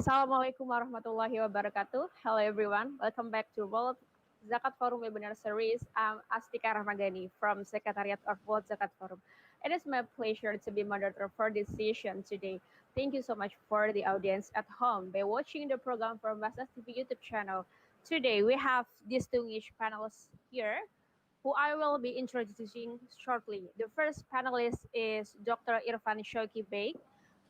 Assalamualaikum warahmatullahi wabarakatuh. Hello everyone, welcome back to World Zakat Forum webinar series. I'm Astika Rahman from Secretariat of World Zakat Forum. It is my pleasure to be moderator for this session today. Thank you so much for the audience at home by watching the program from BAZNAS TV YouTube channel. Today we have distinguished panelists here who I will be introducing shortly. The first panelist is Dr. Irfan Syauqi Beik.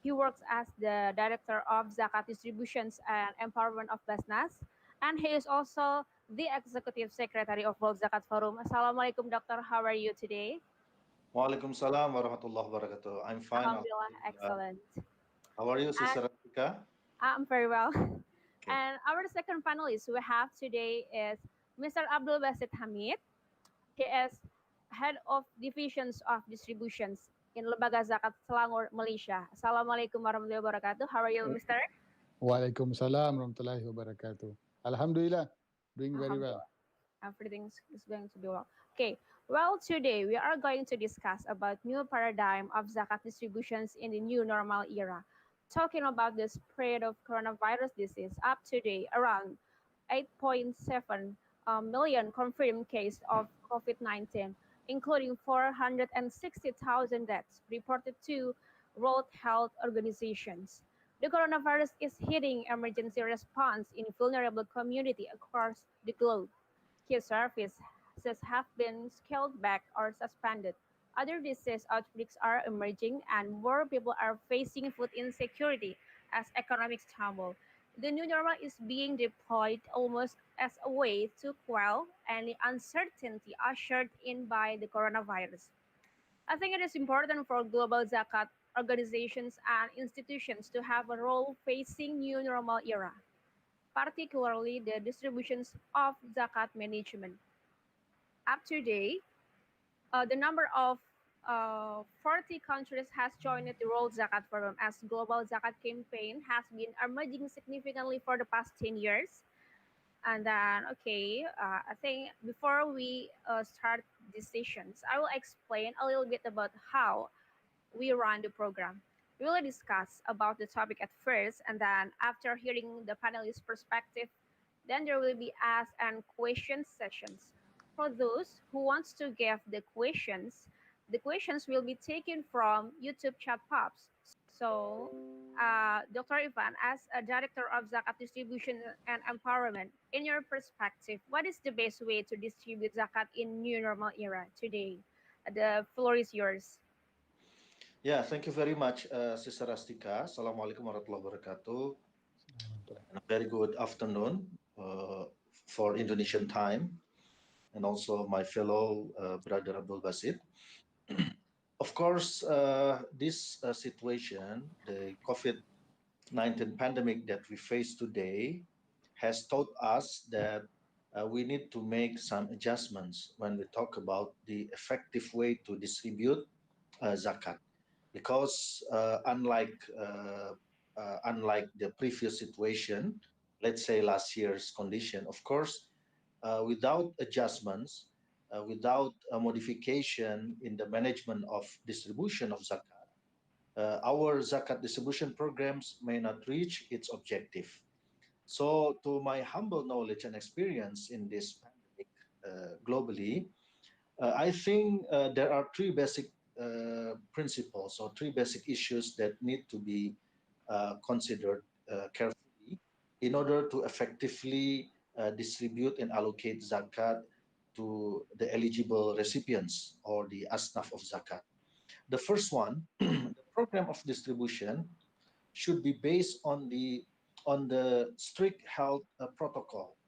He works as the Director of Zakat Distributions and Empowerment of BAZNAS, and he is also the Executive Secretary of World Zakat Forum. Assalamualaikum, Doctor. How are you today? Waalaikumsalam warahmatullahi wabarakatuh. I'm fine. Alhamdulillah, excellent. How are you, And Sister Astika? I'm very well. Okay. And our second panelist we have today is Mr. Abdul Basith Hamid. He is Head of Divisions of Distributions in Lembaga Zakat Selangor, Malaysia. Assalamualaikum warahmatullahi wabarakatuh. How are you, Mr.? Waalaikumsalam warahmatullahi wabarakatuh. Alhamdulillah, doing very well. Everything is going to be well. Okay, well, today we are going to discuss about new paradigm of zakat distributions in the new normal era. Talking about the spread of coronavirus disease, up to date around 8.7 million confirmed cases of COVID-19, including 460,000 deaths reported to World Health Organizations. The coronavirus is hitting emergency response in vulnerable communities across the globe. Key services have been scaled back or suspended. Other disease outbreaks are emerging, and more people are facing food insecurity as economics tumble. The new normal is being deployed almost as a way to quell any uncertainty ushered in by the coronavirus. I think it is important for global zakat organizations and institutions to have a role facing new normal era, particularly the distributions of zakat management. Up to date, the number of 40 countries has joined the World Zakat Forum as global zakat campaign has been emerging significantly for the past 10 years. And then, I think before we start these sessions, I will explain a little bit about how we run the program. We will discuss about the topic at first, and then after hearing the panelists' perspective, then there will be ask and question sessions. For those who wants to give the questions will be taken from YouTube chat pops. So, Dr. Irfan, as a director of Zakat Distribution and Empowerment, in your perspective, what is the best way to distribute zakat in new normal era today? The floor is yours. Yeah, thank you very much, Sister Astika. Assalamualaikum warahmatullahi wabarakatuh. And a very good afternoon for Indonesian time, and also my fellow brother Abdul Basith. Of course, this situation, the COVID-19 pandemic that we face today, has taught us that we need to make some adjustments when we talk about the effective way to distribute zakat. Because unlike the previous situation, let's say last year's condition, of course, without adjustments, without a modification in the management of distribution of zakat, our zakat distribution programs may not reach its objective. So, to my humble knowledge and experience in this pandemic globally, I think there are three basic principles or three basic issues that need to be considered carefully in order to effectively distribute and allocate zakat to the eligible recipients or the asnaf of zakat. The first one, the program of distribution should be based on the strict health protocol.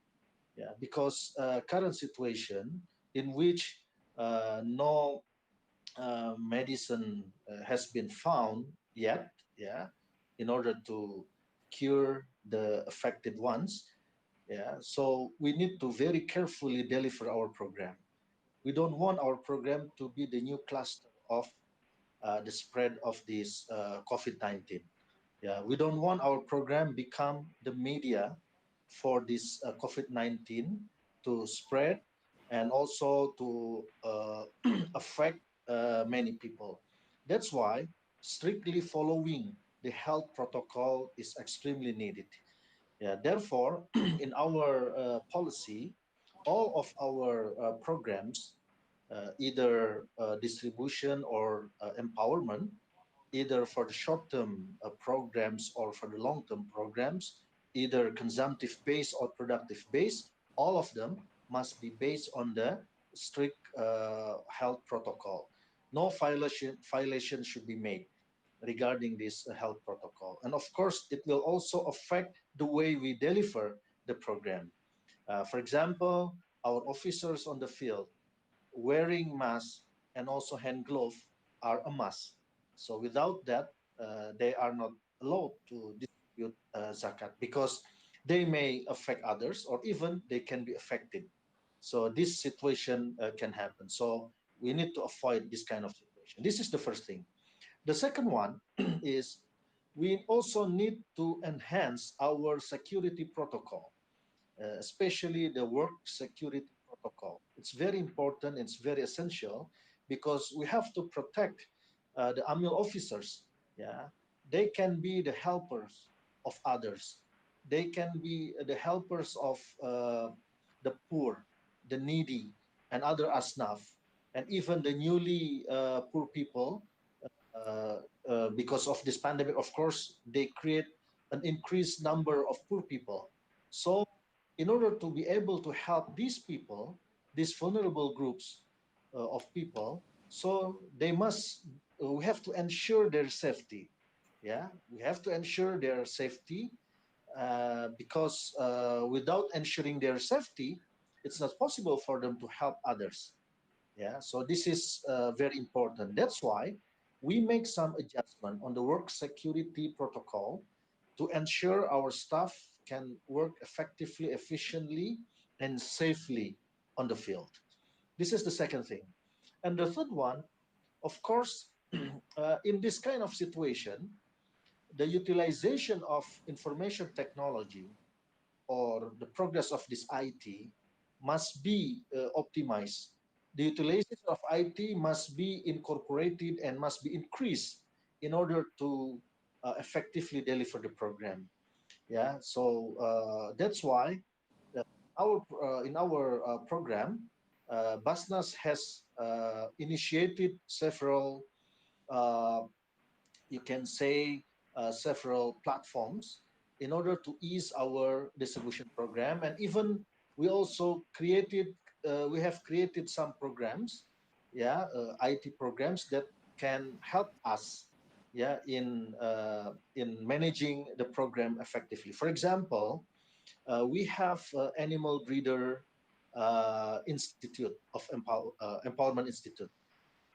Yeah, because current situation in which no medicine has been found yet, yeah, in order to cure the affected ones. Yeah, so we need to very carefully deliver our program. We don't want our program to be the new cluster of the spread of this COVID-19. Yeah, we don't want our program become the media for this COVID-19 to spread and also to affect many people. That's why strictly following the health protocol is extremely needed. Yeah, therefore, in our policy, all of our programs, either distribution or empowerment, either for the short-term programs or for the long-term programs, either consumptive based or productive based, all of them must be based on the strict health protocol. No violation should be made regarding this health protocol. And of course, it will also affect the way we deliver the program. For example, our officers on the field wearing masks and also hand gloves are a must. So without that, they are not allowed to distribute zakat because they may affect others or even they can be affected. So this situation can happen. So we need to avoid this kind of situation. This is the first thing. The second one is we also need to enhance our security protocol, especially the work security protocol. It's very important, it's very essential because we have to protect the AMIL officers. Yeah, they can be the helpers of others. They can be the helpers of the poor, the needy, and other asnaf, and even the newly poor people because of this pandemic, of course, they create an increased number of poor people. So, in order to be able to help these people, these vulnerable groups of people, so they must, we have to ensure their safety. Yeah, we have to ensure their safety because without ensuring their safety, it's not possible for them to help others. Yeah, so this is very important. That's why we make some adjustment on the work security protocol to ensure our staff can work effectively, efficiently, and safely on the field. This is the second thing. And the third one, of course, in this kind of situation, the utilization of information technology or the progress of this IT must be optimized. The utilization of IT must be incorporated and must be increased in order to effectively deliver the program. Yeah, so that's why uh, in our program, BAZNAS has initiated several uh, you can say several platforms in order to ease our distribution program, and even we also created we have created some programs, yeah, IT programs that can help us, yeah, in managing the program effectively. For example, we have animal breeder institute of empowerment institute,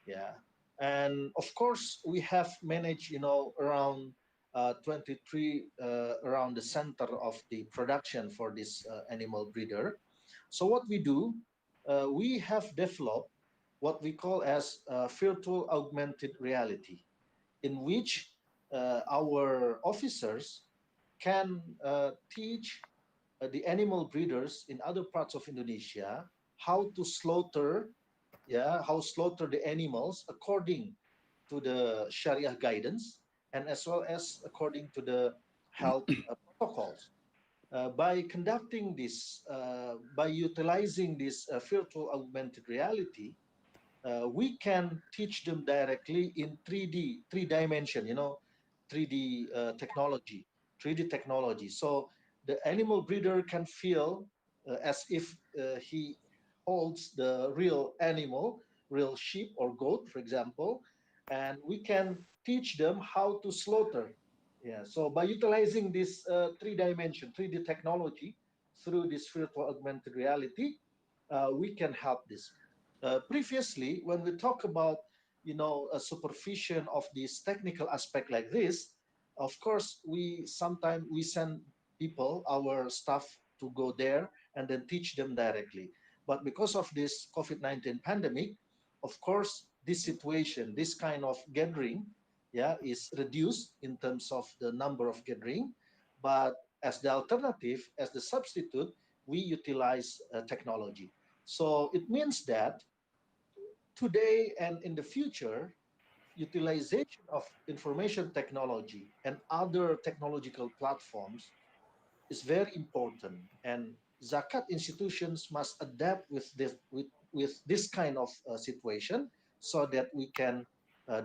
yeah, and of course we have managed, around 23 around the center of the production for this animal breeder. So what we do, we have developed what we call as virtual augmented reality, in which our officers can teach the animal breeders in other parts of Indonesia how to slaughter, yeah, how slaughter the animals according to the Sharia guidance and as well as according to the health protocols. By conducting this, by utilizing this virtual augmented reality, we can teach them directly in 3D, three dimension, 3D technology, 3D technology. So the animal breeder can feel as if he holds the real animal, real sheep or goat, for example, and we can teach them how to slaughter. Yeah. So by utilizing this three dimension, 3D technology through this virtual augmented reality, we can help this. Previously, when we talk about, a supervision of this technical aspect like this, of course, we sometimes we send people, our staff, to go there and then teach them directly. But because of this COVID-19 pandemic, of course, this situation, this kind of gathering, yeah, is reduced in terms of the number of gathering. But as the alternative, as the substitute, we utilize technology. So it means that today and in the future, utilization of information technology and other technological platforms is very important, and zakat institutions must adapt with this kind of situation, so that we can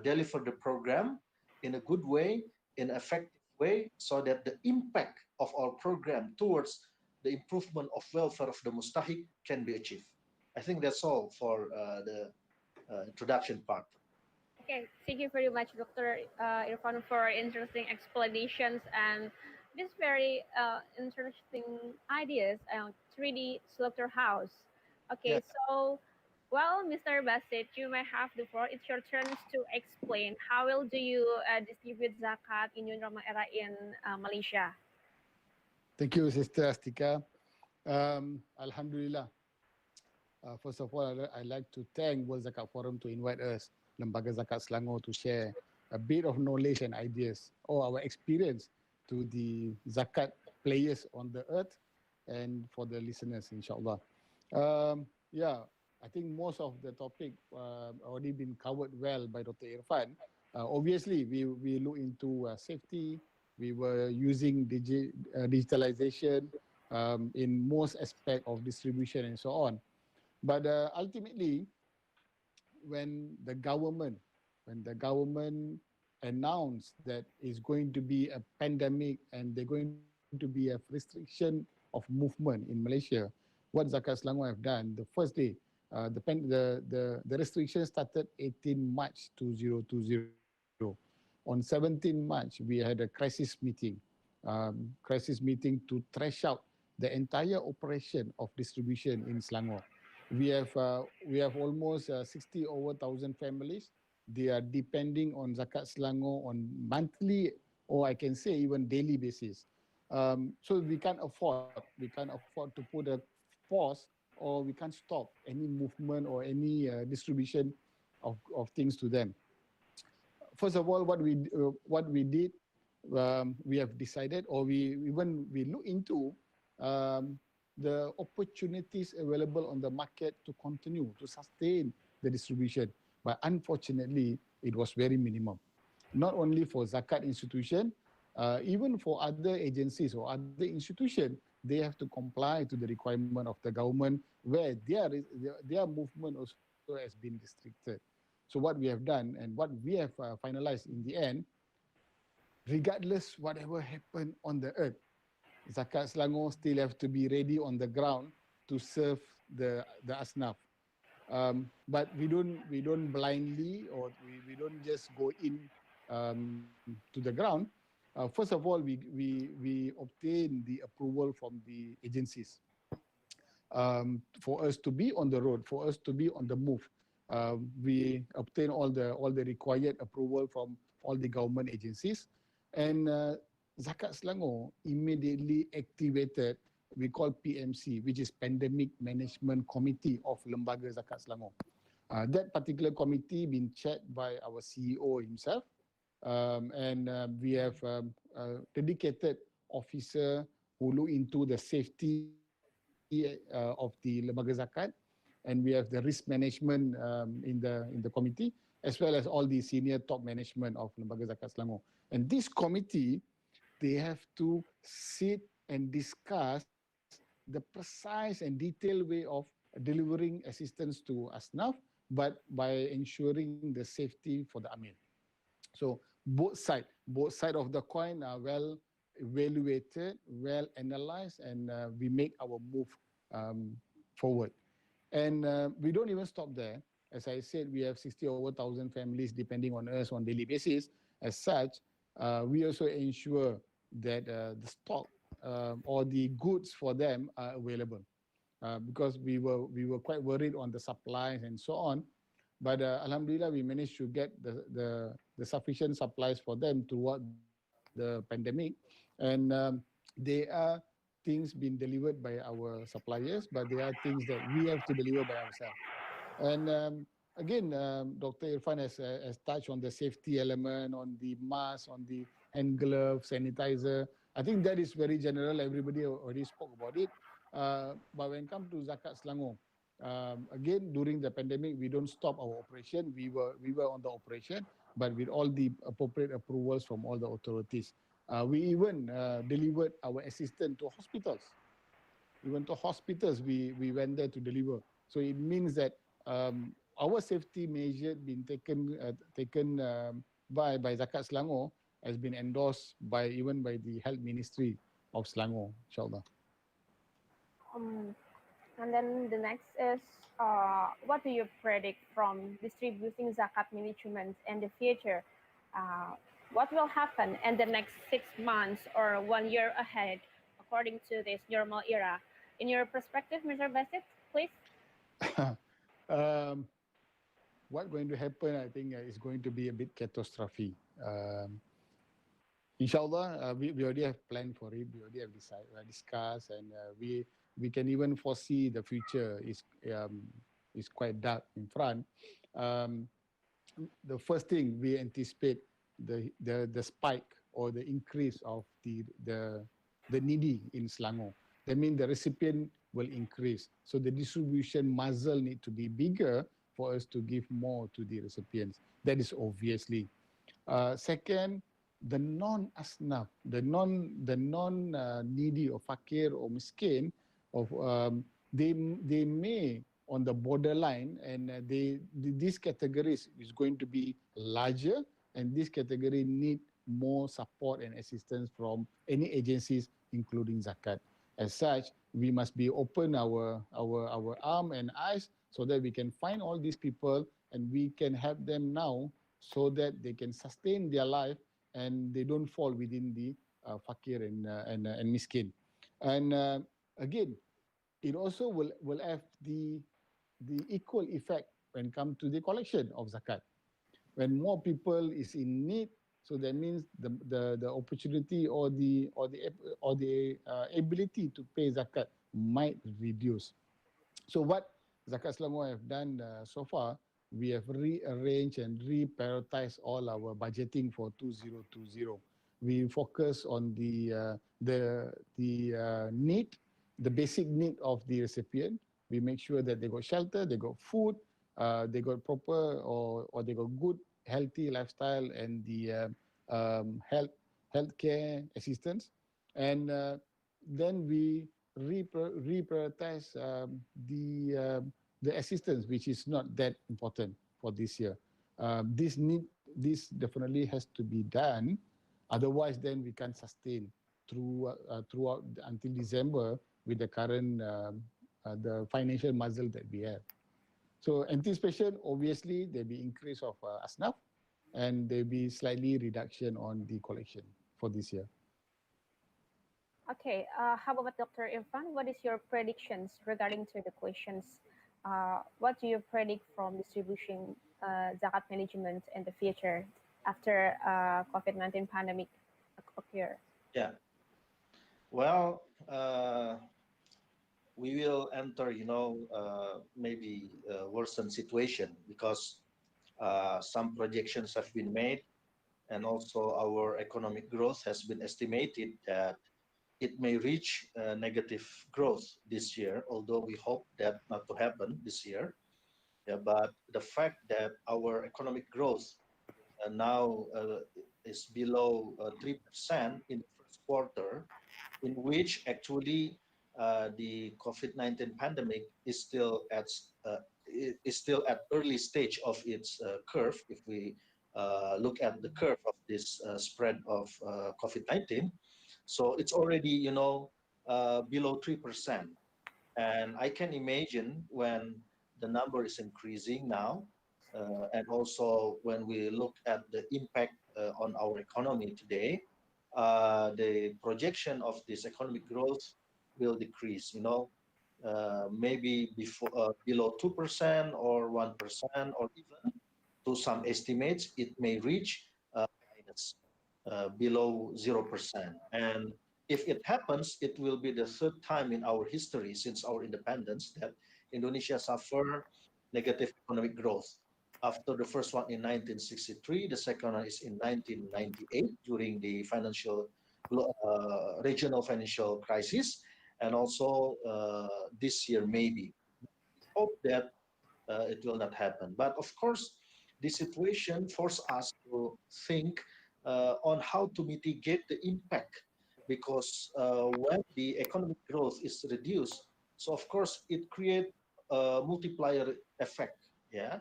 deliver the program in a good way, in an effective way, so that the impact of our program towards the improvement of welfare of the mustahik can be achieved. I think that's all for the introduction part. Okay, thank you very much, Dr. Irfan, for interesting explanations and this very interesting ideas. 3D slaughterhouse. Yeah. Okay, so, well, Mr. Basith, you may have the floor. It's your turn to explain how will do you distribute zakat in new normal era in Malaysia? Thank you, Sister Astika. Alhamdulillah. First of all, I'd like to thank World Zakat Forum to invite us, Lembaga Zakat Selangor, to share a bit of knowledge and ideas or our experience to the zakat players on the earth and for the listeners, inshallah. Yeah, I think most of the topic already been covered well by Dr. Irfan. Obviously, we look into safety. We were using digitalization in most aspect of distribution and so on. But ultimately, when the government announced that it's going to be a pandemic and there's going to be a restriction of movement in Malaysia, what Zakat Selangor have done the first day, the restriction started 18 March 2020. On 17 March, we had a crisis meeting to trash out the entire operation of distribution in Selangor. We have almost 60 over 1,000 families. They are depending on Zakat Selangor on monthly, or I can say even daily basis. So we can't afford to put a pause, or we can't stop any movement or any distribution of things to them. First of all, what we did, we have decided, or we look into the opportunities available on the market to continue to sustain the distribution. But unfortunately, it was very minimum. Not only for zakat institution, even for other agencies or other institutions, they have to comply to the requirement of the government, where their movement also has been restricted. So what we have done and what we have finalized in the end, regardless whatever happened on the earth, Zakat Selangor still have to be ready on the ground to serve the asnaf. But we don't blindly, or we don't just go in to the ground. First of all, we obtain the approval from the agencies for us to be on the road, for us to be on the move. We obtain all the required approval from all the government agencies, and Zakat Selangor immediately activated, we call PMC, which is Pandemic Management Committee of Lembaga Zakat Selangor. That particular committee been chaired by our CEO himself, and we have a dedicated officer who look into the safety of the Lembaga Zakat, and we have the risk management in the committee, as well as all the senior top management of Lembaga Zakat Selangor. And this committee, they have to sit and discuss the precise and detailed way of delivering assistance to Asnaf, but by ensuring the safety for the Amir. So both side of the coin are well evaluated, well analyzed, and we make our move forward. And we don't even stop there. As I said, we have 60 over 1,000 families depending on us on daily basis. As such, we also ensure that the stock or the goods for them are available, because we were quite worried on the supplies and so on. But Alhamdulillah, we managed to get the sufficient supplies for them throughout the pandemic. And there are things being delivered by our suppliers, but there are things that we have to deliver by ourselves. And again, Dr. Irfan has touched on the safety element, on the mask, on the hand glove, sanitizer. I think that is very general. Everybody already spoke about it. But when it comes to Zakat Selangor, Again, during the pandemic, we don't stop our operation. We were on the operation, but with all the appropriate approvals from all the authorities. We even delivered our assistant to hospitals. We went to hospitals. We went there to deliver. So it means that our safety measure been taken by Zakat Selangor has been endorsed by even by the Health Ministry of Selangor, inshallah. Um, and then the next is, what do you predict from distributing zakat management in the future? Uh, what will happen in the next 6 months or 1 year ahead, according to this normal era? In your perspective, Mr. Basith, please. um, what's going to happen, I think, is going to be a bit catastrophe. Inshallah, we already have planned for it. We already have discussed, and we can even foresee the future is quite dark in front. Um, the first thing we anticipate the spike or the increase of the needy in Selangor. That means the recipient will increase. So the distribution muzzle need to be bigger for us to give more to the recipients. That is obviously. Second, the non-asnaf, the non needy or fakir or miskin, of they may on the borderline, and these categories is going to be larger, and this category need more support and assistance from any agencies, including zakat. As such, we must be open our arm and eyes so that we can find all these people and we can help them now so that they can sustain their life and they don't fall within the fakir and miskin. And again, it also will have the equal effect when come to the collection of zakat. When more people is in need, so that means the opportunity or the ability to pay zakat might reduce. So what Zakat Selangor have done so far, we have rearranged and reprioritized all our budgeting for 2020. We focus on the need, the basic need of the recipient. We make sure that they got shelter, they got food, they got proper or they got good, healthy lifestyle and the healthcare assistance. And then we reprioritize the assistance, which is not that important for this year. This definitely has to be done. Otherwise, then we can sustain throughout until December with the current the financial muzzle that we have. So anticipation, obviously, there'll be increase of asnaf, and there'll be slightly reduction on the collection for this year. Okay, how about Dr. Irfan? What is your predictions regarding to the questions? What do you predict from distribution zakat management in the future after COVID-19 pandemic occur? Yeah. Well, we will enter, maybe a worsened situation because some projections have been made, and also our economic growth has been estimated that it may reach negative growth this year, although we hope that not to happen this year. Yeah, but the fact that our economic growth now is below 3% in the first quarter, in which actually the COVID-19 pandemic uh, is still at early stage of its curve. If we look at the curve of this spread of COVID-19, so it's already below 3%, and I can imagine when the number is increasing now, and also when we look at the impact on our economy today, the projection of this economic growth will decrease. Maybe below 2% or 1%, or even to some estimates it may reach minus below 0%. And if it happens, it will be the third time in our history since our independence that Indonesia suffer negative economic growth. After the first one in 1963, the second one is in 1998 during the regional financial crisis, and also this year maybe. hope that it will not happen. But of course, this situation forced us to think on how to mitigate the impact, because when the economic growth is reduced, so of course it creates a multiplier effect. Yeah,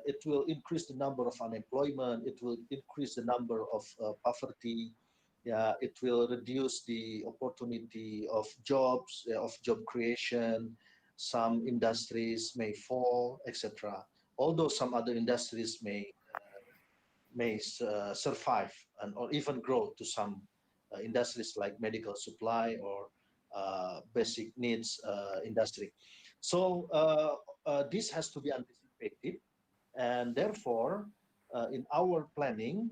it will increase the number of unemployment. It will increase the number of poverty. Yeah, it will reduce the opportunity of jobs, of job creation. Some industries may fall, etc. Although some other industries may survive and or even grow to some industries like medical supply or basic needs industry. So this has to be anticipated, and therefore, in our planning,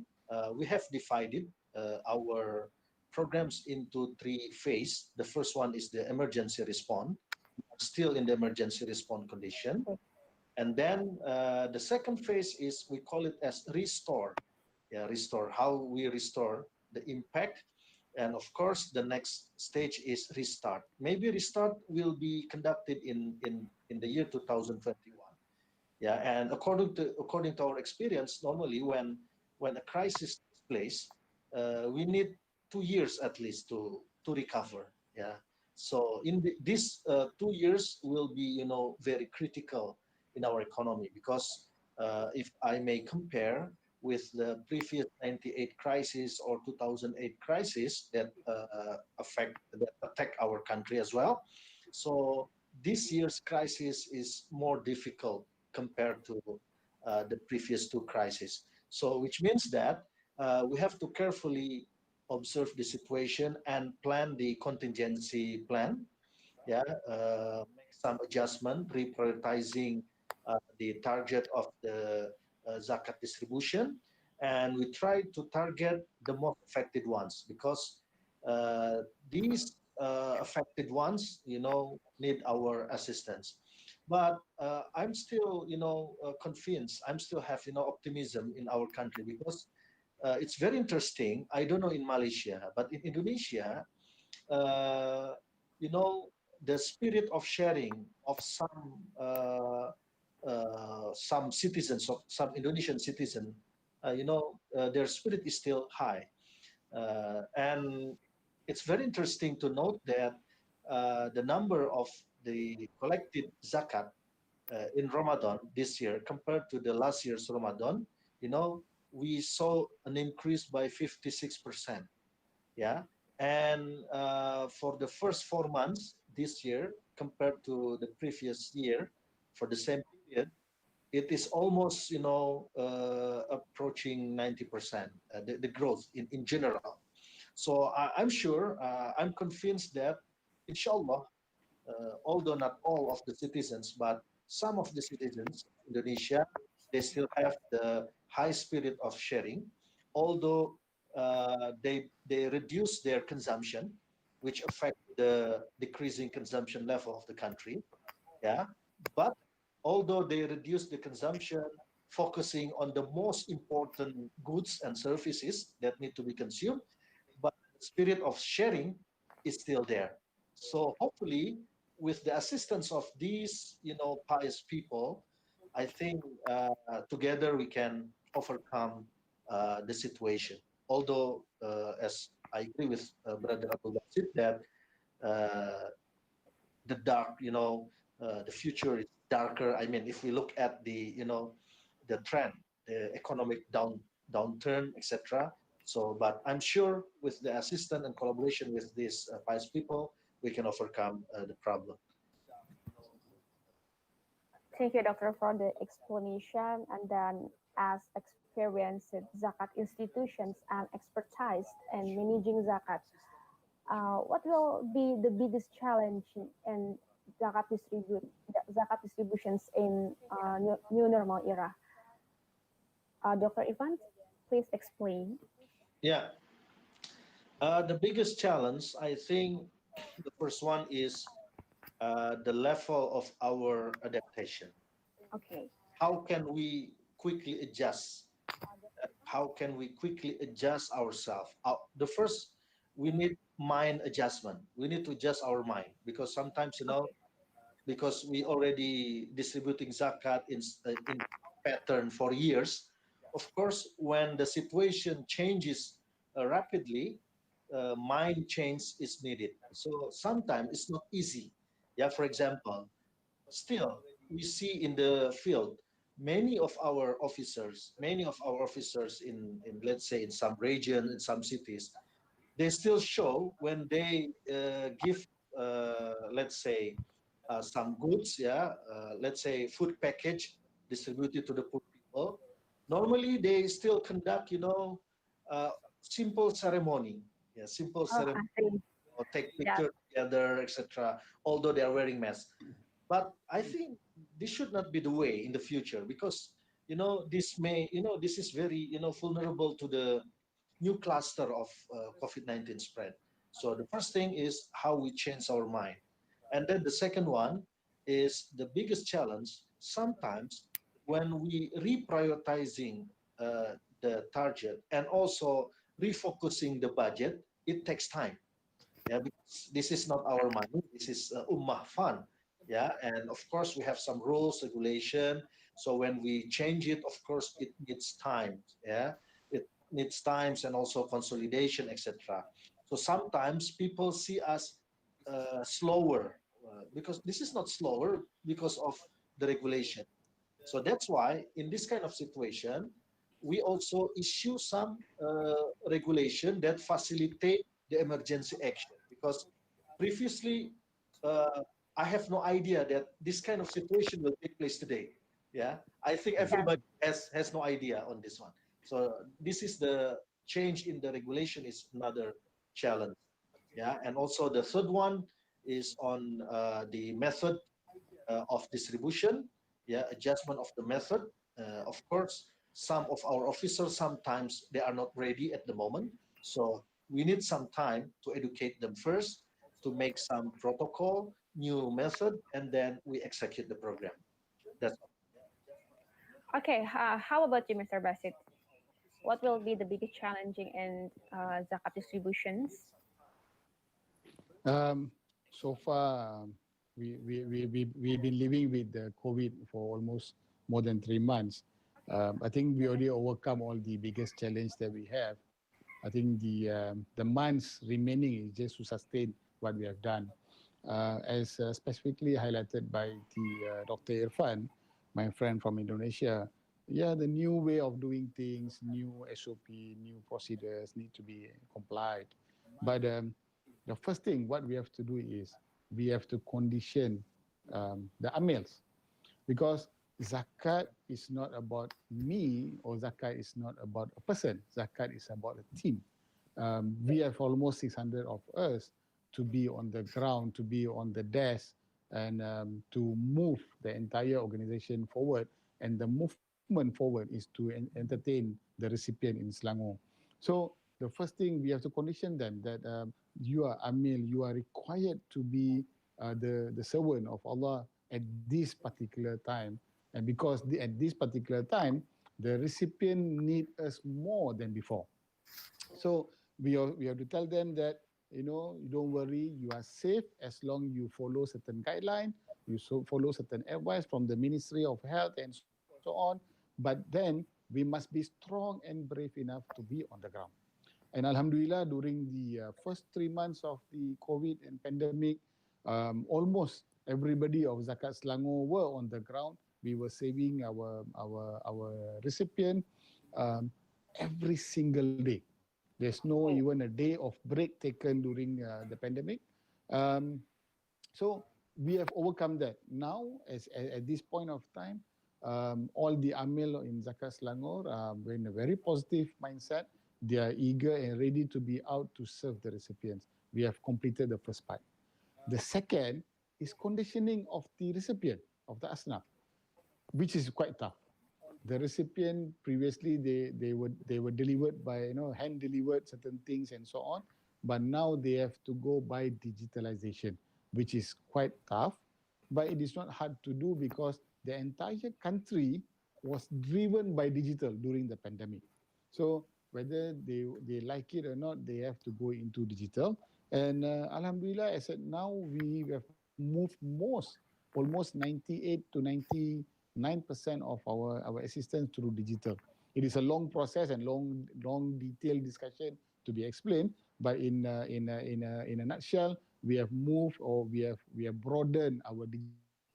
we have divided our programs into three phases. The first one is the emergency response, still in the emergency response condition. And then the second phase is, we call it as restore. Yeah, restore, how we restore the impact. And of course, the next stage is restart. Maybe restart will be conducted in the year 2021. Yeah, and according to our experience, normally when a crisis takes place, we need 2 years at least to recover. Yeah, so these 2 years will be, very critical in our economy, because if I may compare with the previous 98 crisis or 2008 crisis that attack our country as well. So this year's crisis is more difficult compared to the previous two crises. So which means that we have to carefully observe the situation and plan the contingency plan. Yeah, make some adjustment, reprioritizing the target of the zakat distribution, and we try to target the most affected ones, because uh, these affected ones, need our assistance. But I'm still, convinced. I'm still have, optimism in our country, because it's very interesting. I don't know in Malaysia, but in Indonesia, uh, you know, the spirit of sharing of some citizens, of some Indonesian citizen, their spirit is still high, and it's very interesting to note that the number of the collected zakat in Ramadan this year compared to the last year's Ramadan, you know, we saw an increase by 56%. Yeah, and for the first 4 months this year compared to the previous year for the same period, it is almost, approaching 90%, the growth in general. So I'm sure, I'm convinced that, inshallah, although not all of the citizens, but some of the citizens of Indonesia, they still have the high spirit of sharing, although they reduce their consumption, which affect the decreasing consumption level of the country. Yeah, but although they reduce the consumption, focusing on the most important goods and services that need to be consumed, but the spirit of sharing is still there. So hopefully, with the assistance of these, pious people, I think together we can overcome the situation. Although, as I agree with Brother Abdul that uh, the dark, the future is darker. I mean, if we look at the trend, the economic downturn, etc. So, but I'm sure with the assistance and collaboration with these pious people, we can overcome the problem. Thank you, Doctor, for the explanation. And then, as experienced zakat institutions and expertise in managing zakat, what will be the biggest challenge in zakat distributions in new normal era? Dr. Irfan, please explain. Yeah, the biggest challenge, I think, the first one is the level of our adaptation. Okay. How can we quickly adjust? How can we quickly adjust ourselves? The first, we need mind adjustment. We need to adjust our mind, because sometimes, Okay. because we already distributing zakat in pattern for years. Of course, when the situation changes rapidly, mind change is needed. So sometimes it's not easy. Yeah, for example, still we see in the field many of our officers in let's say in some region, in some cities, they still show when they give let's say some goods, yeah, let's say food package distributed to the poor people. Normally they still conduct, uh, simple ceremony, yeah, simple Oh, ceremony, I see. or take Yeah, picture together, etc. Although they are wearing masks, but I think this should not be the way in the future, because this is very vulnerable to the new cluster of COVID-19 spread. So the first thing is how we change our mind. And then the second one is the biggest challenge. Sometimes when we reprioritizing the target and also refocusing the budget, it takes time. Yeah, because this is not our money. This is ummah fund. Yeah, and of course we have some rules, regulation. So when we change it, of course it needs time. Yeah, it needs times and also consolidation, etc. So sometimes people see us slower, because this is not slower because of the regulation. So that's why in this kind of situation, we also issue some regulation that facilitate the emergency action. Because previously, uh, I have no idea that this kind of situation will take place today. Yeah, I think yeah. everybody has no idea on this one. So this is the change in the regulation is another challenge. Yeah, and also the third one is on the method of distribution, yeah, adjustment of the method. Of course, some of our officers sometimes they are not ready at the moment, so we need some time to educate them first, to make some protocol, new method, and then we execute the program. That's Okay, how about you, Mr. Basit? What will be the biggest challenging in zakat distributions? So far, we've been living with the COVID for almost more than 3 months. I think we already overcome all the biggest challenge that we have. I think the months remaining is just to sustain what we have done. As specifically highlighted by the Dr. Irfan, my friend from Indonesia, yeah, the new way of doing things, new SOP, new procedures need to be complied. But the first thing what we have to do is we have to condition the amils, because zakat is not about me, or zakat is not about a person. Zakat is about a team. We have almost 600 of us to be on the ground, to be on the desk, and to move the entire organization forward. And the movement forward is to entertain the recipient in Selangor. So the first thing we have to condition them that you are Amil, you are required to be the servant of Allah at this particular time. And because at this particular time, the recipient need us more than before. So we have to tell them that, you don't worry, you are safe as long you follow certain guideline, follow certain advice from the Ministry of Health and so on. But then we must be strong and brave enough to be on the ground. And Alhamdulillah, during the first 3 months of the COVID and pandemic, almost everybody of Zakat Selangor were on the ground. We were saving our recipient um, every single day. There's no even a day of break taken during the pandemic. Um, so we have overcome that. Now, at this point of time, all the Amil in Zakat Selangor are in a very positive mindset. They are eager and ready to be out to serve the recipients. We have completed the first part. The second is conditioning of the recipient of the asnaf, which is quite tough. The recipient previously they were delivered by, hand delivered certain things and so on, but now they have to go by digitalization, which is quite tough, but it is not hard to do because the entire country was driven by digital during the pandemic. So whether they like it or not, they have to go into digital. And Alhamdulillah, as at now, we have moved most almost 98 to 99% of our assistance through digital. It is a long process and long detailed discussion to be explained. But in a nutshell, we have moved, or we have broadened our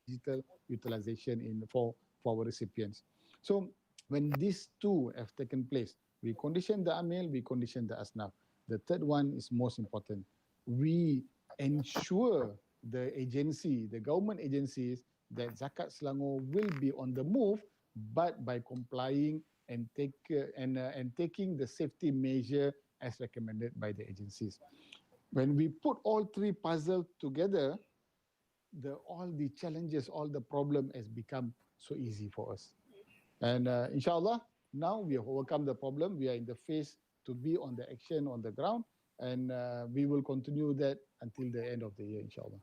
digital utilization for our recipients. So when these two have taken place, we condition the AMIL, we condition the ASNAF. The third one is most important. We ensure the government agencies, that Zakat Selangor will be on the move, but by complying and taking the safety measure as recommended by the agencies. When we put all three puzzles together, all the challenges, all the problem has become so easy for us. And inshallah, now we have overcome the problem. We are in the phase to be on the action on the ground, and we will continue that until the end of the year, inshallah.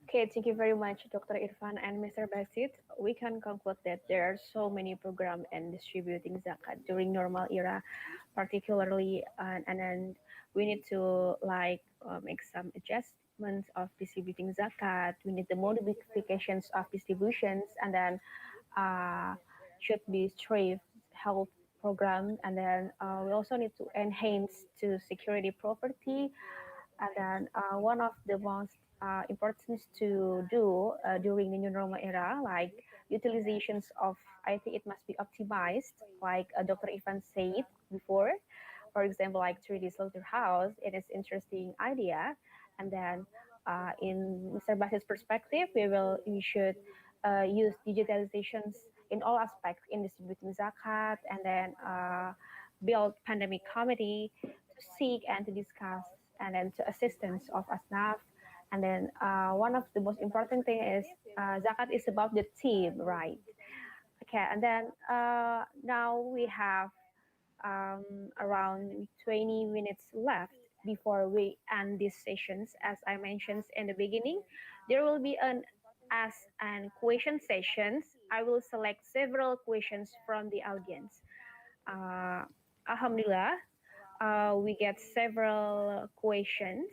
Okay, thank you very much, Dr. Irfan and Mr. Basith. We can conclude that there are so many programs and distributing zakat during normal era, particularly, and then we need to make some adjustments of distributing zakat. We need the modifications of distributions, and then should be strict health program, and then we also need to enhance to security property. And then one of the most important to do during the new normal era, like utilizations of, I think it must be optimized, like Dr. Irfan said before. For example, like 3D slaughterhouse, it is interesting idea. And then in Mr. Bas's perspective, we should use digitalizations in all aspects in distributing zakat, and then build pandemic committee to seek and to discuss, and then to assistance of ASNAF. And then one of the most important thing is zakat is about the team, right? Okay, and then now we have around 20 minutes left before we end these sessions. As I mentioned in the beginning, there will be an ask and question sessions. I will select several questions from the audience. Alhamdulillah, we get several questions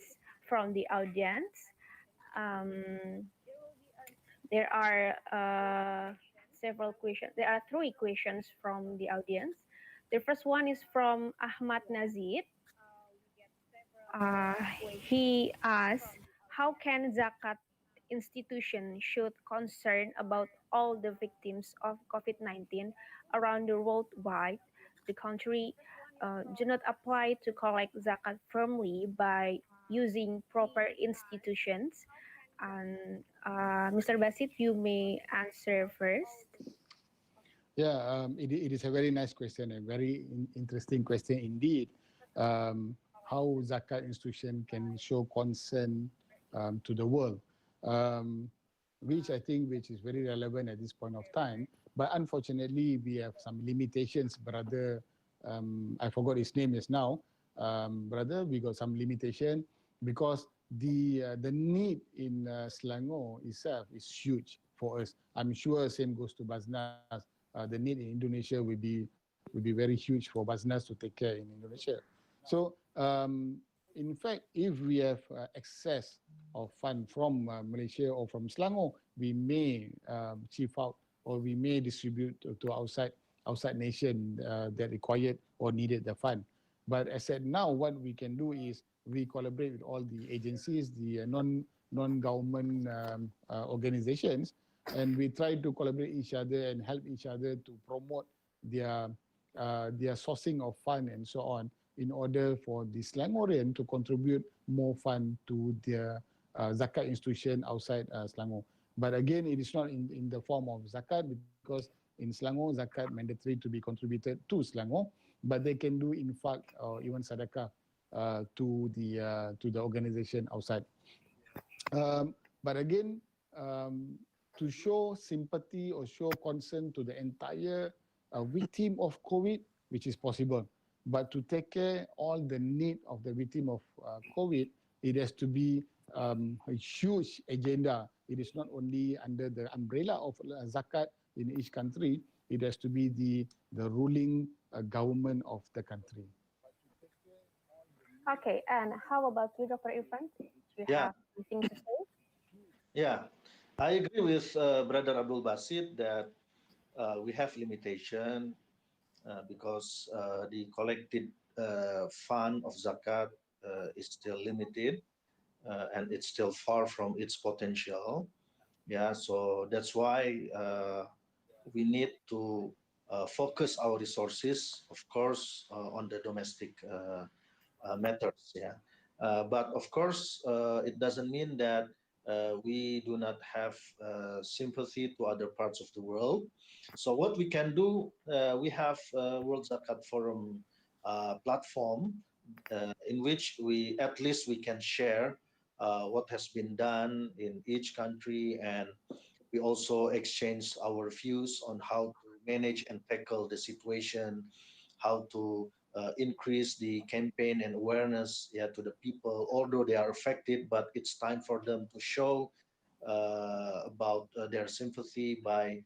from the audience. There are several questions. There are three questions from the audience. The first one is from Ahmad Nazid. He asks, how can Zakat institution should concern about all the victims of COVID-19 around the world wide? The country do not apply to collect Zakat firmly by using proper institutions. And Mr. Basith, you may answer first. Yeah, it is a very nice question, a very interesting question indeed. How Zakat institution can show concern to the world, which I think which is very relevant at this point of time. But unfortunately, we have some limitations, brother. I forgot his name just now, brother. We got some limitation because the need in Selangor itself is huge for us. I'm sure same goes to BAZNAS. The need in Indonesia will be very huge for BAZNAS to take care in Indonesia. So in fact, if we have excess of fund from Malaysia or from Selangor, we may chief out, or we may distribute to outside nation that required or needed the fund. But as said now, what we can do is we collaborate with all the agencies, the non-government organizations, and we try to collaborate each other and help each other to promote their sourcing of fund and so on, in order for the Selangorian to contribute more fund to their zakat institution outside Selangor. But again, it is not in the form of zakat, because in Selangor, zakat mandatory to be contributed to Selangor, but they can do infak or even sadaqah to the organization outside. But again, to show sympathy or show concern to the entire victim of COVID, which is possible, but to take care all the need of the victim of COVID, it has to be a huge agenda. It is not only under the umbrella of zakat in each country. It has to be the ruling government of the country. Okay, and how about you, Dr. Irfan? Do you have anything to say? Yeah, I agree with Brother Abdul Basit that we have limitation because the collected fund of zakat is still limited and it's still far from its potential. Yeah, so that's why we need to focus our resources, of course, on the domestic matters. Yeah, but of course, it doesn't mean that we do not have sympathy to other parts of the world. So what we can do, we have World Zakat Forum platform in which we at least we can share what has been done in each country, and we also exchange our views on how to manage and tackle the situation, how to increase the campaign and awareness, yeah, to the people, although they are affected, but it's time for them to show about their sympathy by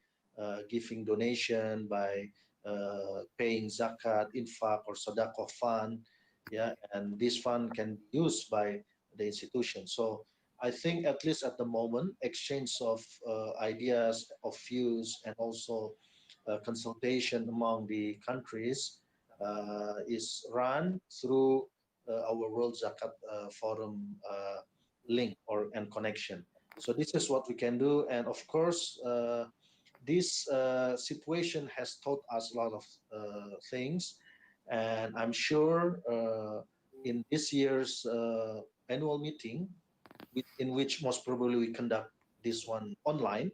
giving donation, by paying zakat, infaq, or sadaqah fund, yeah, and this fund can be used by the institution. So I think at least at the moment, exchange of ideas, of views, and also consultation among the countries is run through our World Zakat Forum link or and connection. So this is what we can do, and of course, this situation has taught us a lot of things, and I'm sure in this year's annual meeting, in which most probably we conduct this one online,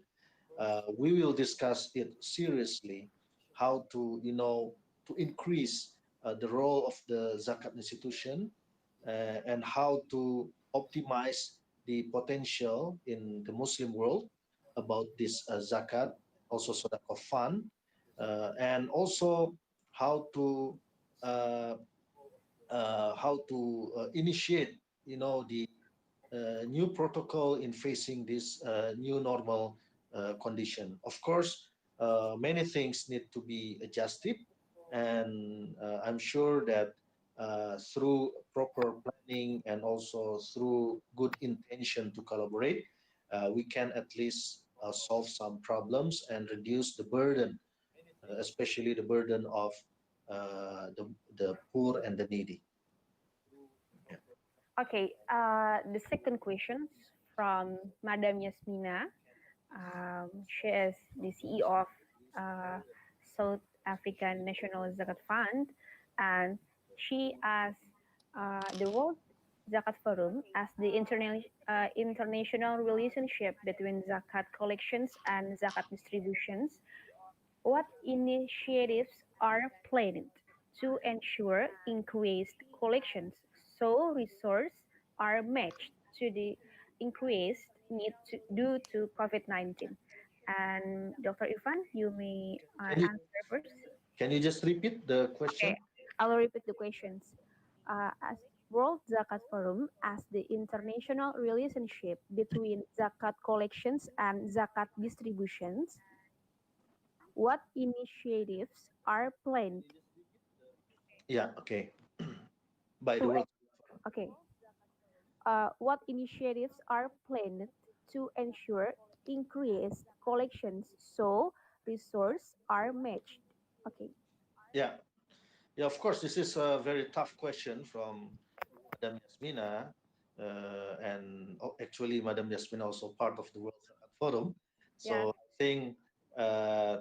we will discuss it seriously, how to, to increase the role of the zakat institution and how to optimize the potential in the Muslim world about this zakat, also sadaqah fund, and also how to uh, initiate, the new protocol in facing this new normal condition. Of course, many things need to be adjusted, and I'm sure that through proper planning and also through good intention to collaborate, we can at least solve some problems and reduce the burden, especially the burden of the poor and the needy. Yeah. Okay, the second question from Madam Yasmina. She is the CEO of uh, South African National Zakat Fund, and she asked the World Zakat Forum as the international relationship between zakat collections and zakat distributions. What initiatives are planned to ensure increased collections so resources are matched to the increased need due to COVID-19? And Dr. Irfan, you may Can you answer first. can you just repeat the Okay, question? I will repeat the questions. As World Zakat Forum as the international relationship between zakat collections and zakat distributions, what initiatives are planned Yeah, okay. By the to world. okay, what initiatives are planned to ensure increased collections so resources are matched? Okay, Yeah, yeah. Of course, this is a very tough question from Madam Yasmina, and actually, Madam Yasmina also part of the World Zakat Forum. yeah, So I think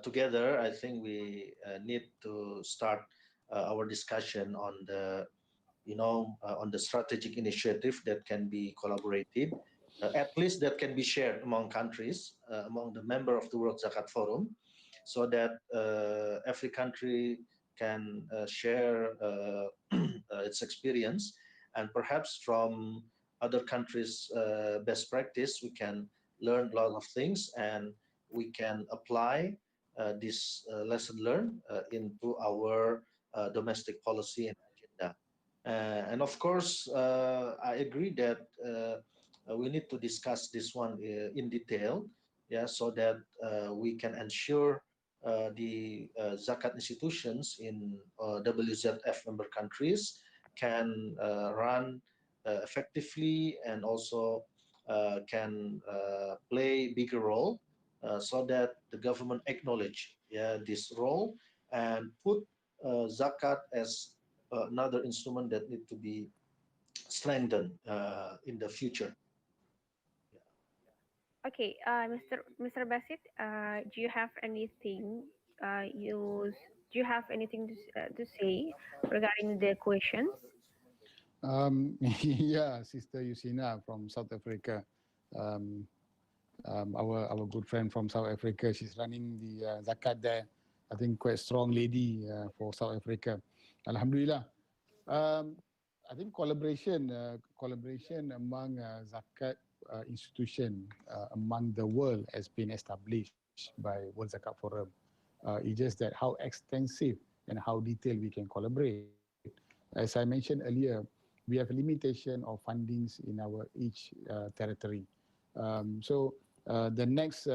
together, I think we need to start our discussion on the, on the strategic initiative that can be collaborated, at least that can be shared among countries, among the member of the World Zakat Forum, so that every country can share its experience, and perhaps from other countries' best practice, we can learn a lot of things, and we can apply this lesson learned into our domestic policy and agenda. And of course, I agree that we need to discuss this one in detail, yeah, so that we can ensure the zakat institutions in WZF member countries can run effectively and also can play bigger role so that the government acknowledge, yeah, this role and put zakat as another instrument that need to be strengthened in the future. Okay, Mr. Basit, do you have anything do you have anything to say regarding the questions? Yeah, Sister Yusina from South Africa. Um, our good friend from South Africa. She's running the zakat there. I think quite strong lady for South Africa. Alhamdulillah. Um, I think collaboration among zakat institution among the world has been established by World Zakat Forum. It's just that how extensive and how detailed we can collaborate. As I mentioned earlier, we have a limitation of fundings in our each territory. The next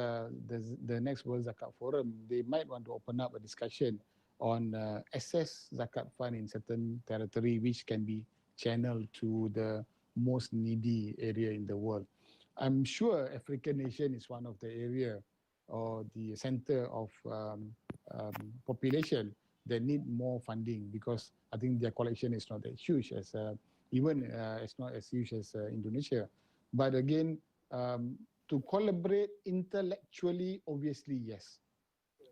World Zakat Forum, they might want to open up a discussion on excess zakat fund in certain territory, which can be channeled to the most needy area in the world. I'm sure African nation is one of the area or the center of population that need more funding because I think their collection is not that huge as even it's not as huge as Indonesia. But again, to collaborate intellectually, obviously yes.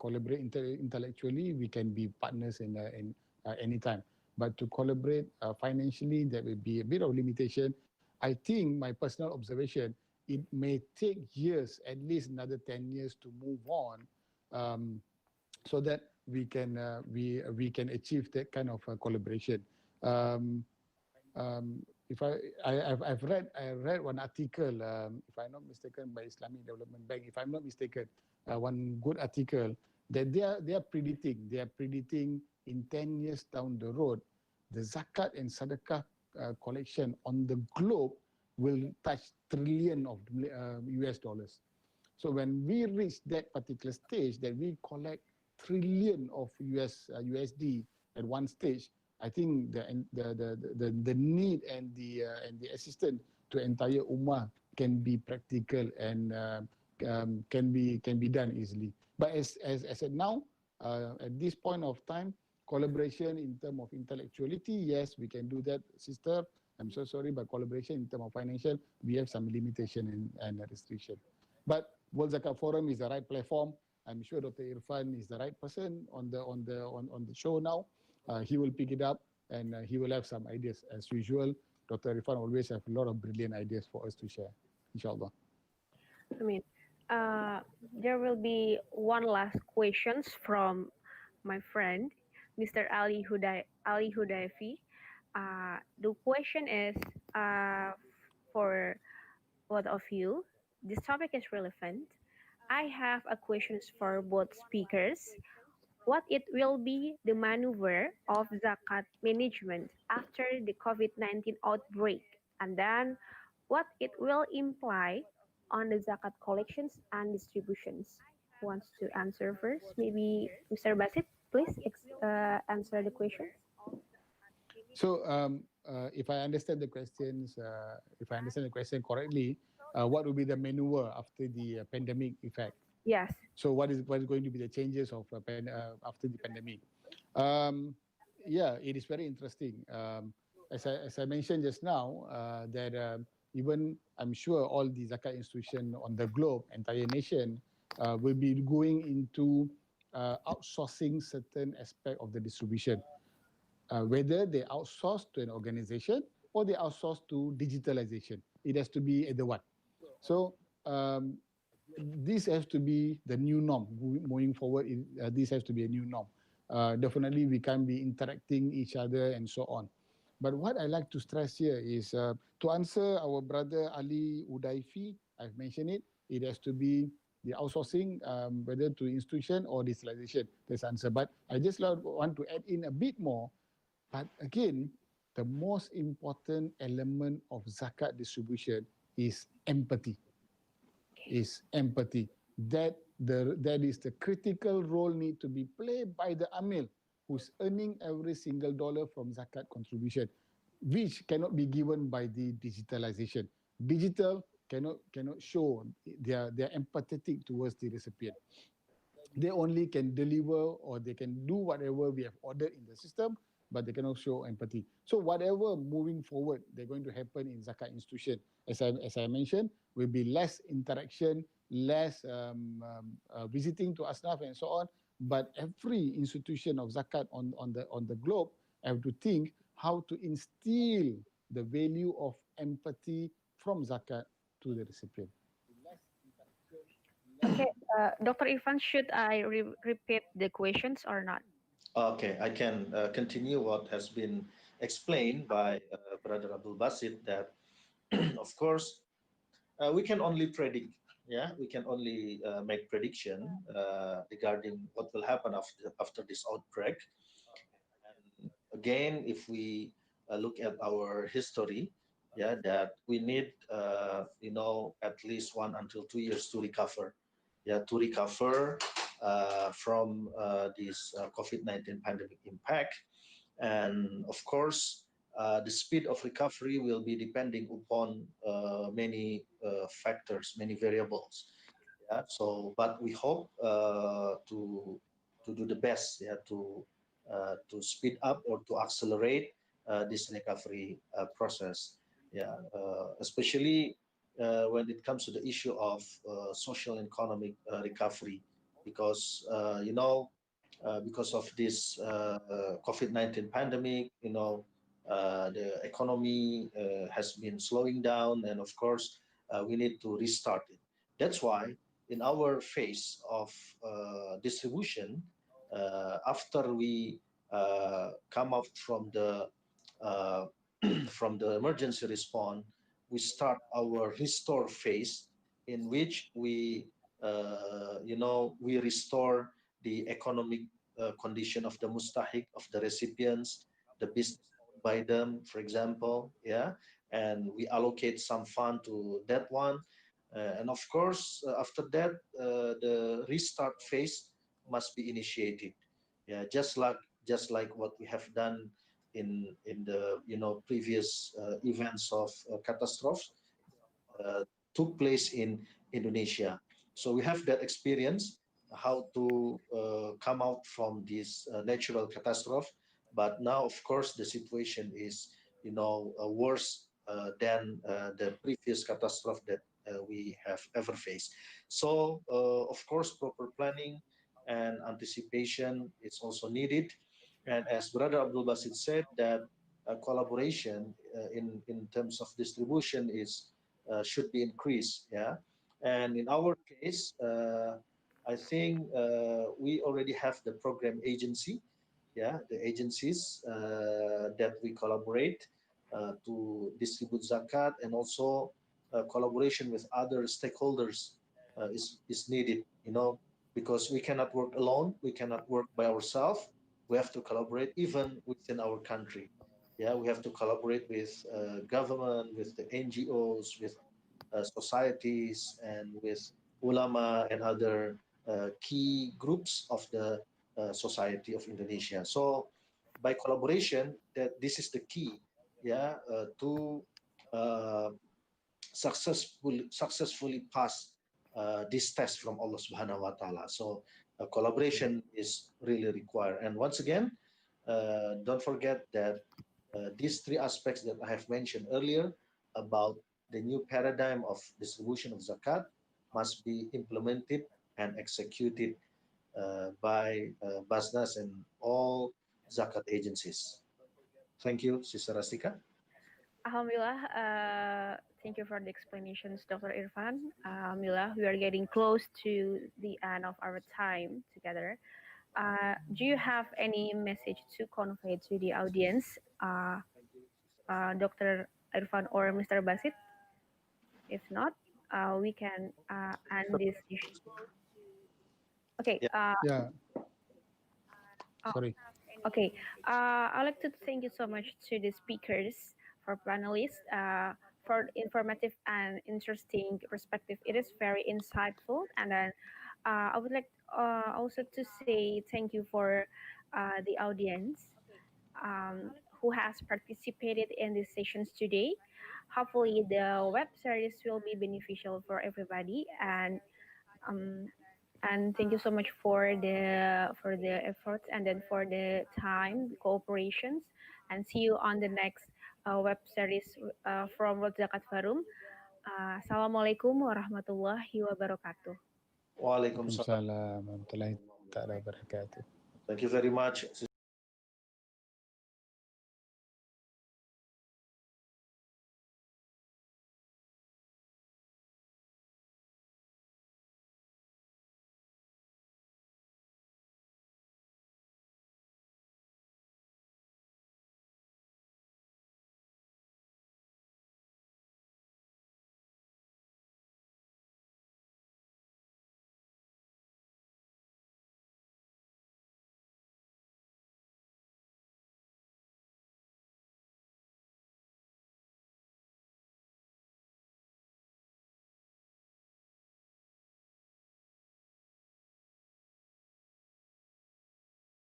Collaborate intellectually, we can be partners in anytime. But to collaborate financially, that will be a bit of limitation. I think my personal observation, it may take years, at least another 10 years to move on, um, so that we can achieve that kind of collaboration. Um, if I read one article, if I'm not mistaken, by Islamic Development Bank. If I'm not mistaken, one good article that they are predicting in 10 years down the road, the zakat and sadaqah collection on the globe will touch trillion of US dollars. So when we reach that particular stage, that we collect trillion of USD at one stage, I think the need and the assistance to entire ummah can be practical and can be done easily. But as at now, at this point of time, collaboration in terms of intellectuality, yes, we can do that, sister. I'm so sorry, but collaboration in terms of financial, we have some limitation and restriction. But World Zakat Forum is the right platform. I'm sure Dr. Irfan is the right person on the show now. He will pick it up and he will have some ideas as usual. Dr. Irfan always have a lot of brilliant ideas for us to share, inshallah. I mean, there will be one last questions from my friend, Mr. Ali Hudayfi. The question is for both of you. This topic is relevant. I have a questions for both speakers. What it will be the maneuver of zakat management after the COVID-19 outbreak, and then what it will imply on the zakat collections and distributions. Who wants to answer first? Maybe Mr. Basit, please answer the questions. So, if I understand the question correctly, what will be the maneuver after the pandemic effect? Yes. So, what is going to be the changes of after the pandemic? Um, yeah, it is very interesting. As I mentioned just now, that even I'm sure all the zakat institution on the globe, entire nation, will be going into outsourcing certain aspect of the distribution, whether they outsource to an organization or they outsource to digitalization. It has to be either one. So this has to be the new norm moving forward. This has to be a new norm. Definitely, we can be interacting each other and so on. But what I like to stress here is to answer our brother Ali Udaifi, I've mentioned it, it has to be the outsourcing, whether to institution or digitalization. That's the answer. But I just want to add in a bit more. But again, the most important element of zakat distribution is empathy. That is the critical role need to be played by the amil who's earning every single dollar from zakat contribution, which cannot be given by the digitalization. Digital cannot show they are empathetic towards the recipient. They only can deliver or they can do whatever we have ordered in the system, but they cannot show empathy. So whatever moving forward, they're going to happen in zakat institution. As I mentioned, will be less interaction, less visiting to asnaf and so on. But every institution of zakat on the globe have to think how to instill the value of empathy from zakat to the recipient. Okay, Dr. Irfan, should I repeat the questions or not? Okay, I can continue what has been explained by Brother Abdul Basit that, of course, we can only predict. Yeah, we can only make prediction regarding what will happen after this outbreak. And again, if we look at our history, yeah, that we need, at least 1 until 2 years to recover. Yeah, to recover from this COVID-19 pandemic impact. And of course, the speed of recovery will be depending upon many factors, many variables. Yeah. So, but we hope to do the best. Yeah, to speed up or to accelerate this recovery process. Yeah, especially when it comes to the issue of social and economic recovery, because because of this COVID-19 pandemic, the economy has been slowing down, and of course, we need to restart it. That's why, in our phase of distribution, after we come out from the uh, from the emergency response, we start our restore phase, in which we restore the economic condition of the mustahik, of the recipients, the business owned by them, for example, yeah, and we allocate some fund to that one, and of course, after that, the restart phase must be initiated. Yeah, just like what we have done in the previous events of catastrophes took place in Indonesia. So we have that experience how to come out from this natural catastrophe. But now, of course, the situation is worse than the previous catastrophe that we have ever faced. So, of course, proper planning and anticipation is also needed. And as Brother Abdul Basit said, that collaboration in terms of distribution is should be increased. Yeah, and in our case, I think we already have the program agency. Yeah, the agencies that we collaborate to distribute zakat, and also collaboration with other stakeholders is needed. Because we cannot work alone, we cannot work by ourselves. We have to collaborate even within our country. Yeah, we have to collaborate with government, with the NGOs, with societies, and with ulama and other key groups of the society of Indonesia. So, by collaboration, that this is the key, yeah, to uh, successfully pass this test from Allah Subhanahu wa Taala. So, collaboration is really required. And once again, don't forget that these three aspects that I have mentioned earlier about the new paradigm of distribution of zakat must be implemented and executed by BAZNAS and all zakat agencies. Thank you, Sister Astika. Alhamdulillah, thank you for the explanations, Dr. Irfan. Alhamdulillah, we are getting close to the end of our time together. Do you have any message to convey to the audience, Dr. Irfan or Mr. Basit? If not, we can end this issue. Okay. Yeah. Yeah, Oh, sorry. okay. I'd like to thank you so much to the speakers, for panelists, for informative and interesting perspective. It is very insightful. And then I would like also to say thank you for the audience. who has participated in these sessions today. Hopefully, the web series will be beneficial for everybody, um, and thank you so much for the efforts and then for the time cooperations, and see you on the next web series from World Zakat Forum. Assalamualaikum warahmatullahi wabarakatuh. Waalaikumsalam. Waalaikumsalam warahmatullahi taala wabarakatuh. Thank you very much,